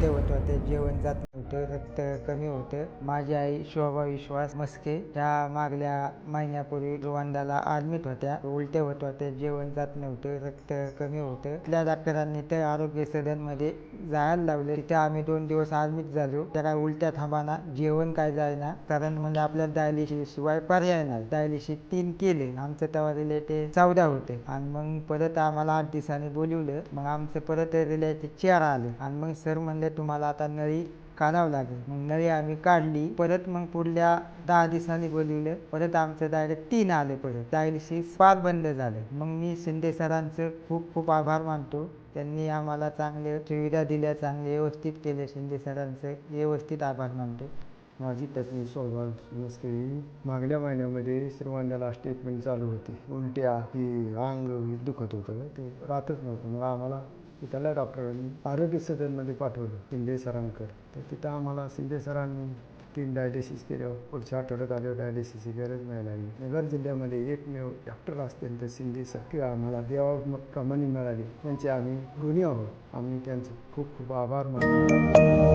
उलटे होत होते, जेवण जात नव्हतं, रक्त कमी होतं. माझी आई शोभा विश्वास मस्के ह्या मागल्या महिन्यापूर्वी रुवांडाला ॲडमिट होत्या. उलटे होत होते, जेवण जात नव्हतं, रक्त कमी होतं. त्या डॉक्टरांनी तर आरोग्य सदनमध्ये जायला लावले. तिथे आम्ही 2 दिवस ॲडमिट झालो. त्याला उलट्या थांबाना, जेवण काय जायना, कारण म्हणजे आपल्याला डायलिसिस शिवाय पर्याय नाही. डायलिसिस 3 केले. आमचं तेव्हा रिलेटेड 14 होते आणि मग परत आम्हाला 8 दिवसांनी बोलवलं. मग आमचं परत रिलेटेड 4 आलं आणि मग सर म्हणले तुम्हाला आता नळी काढावं लागेल. मग नळी आम्ही काढली. परत मग पुढल्या 10 दिवसांनी बोलवलं. परत आमचं डायरेक्ट 3 आले. परत डायलिसिस पार बंद झालं. मग मी शिंदे सरांचं खूप खूप आभार मानतो. त्यांनी आम्हाला चांगले सुविधा दिल्या, चांगले व्यवस्थित केले. शिंदे सरांचं व्यवस्थित आभार मानतो. माझी पत्नी शोभा मस्के मागल्या महिन्यामध्ये श्रीगोंद्याला ट्रीटमेंट चालू होती. उलट्या ही अंग दुखत होतं, ते राहतच नव्हतं. मग आम्हाला तिथल्या डॉक्टरांनी आरोग्य सदनमध्ये पाठवलं शिंदे सरांकडे. तर तिथं आम्हाला शिंदे सरांनी 3 डायलिसिस केल्यावर पुढच्या आठवड्यात आल्यावर डायलिसिसची गरज नाही लागली. नगर जिल्ह्यामध्ये एकमेव डॉक्टर असतील तर शिंदे सर आम्हाला देवाप्रमाणे मिळाले. त्यांचे आम्ही ऋणी आहोत. आम्ही त्यांचे खूप खूप आभार मानतो.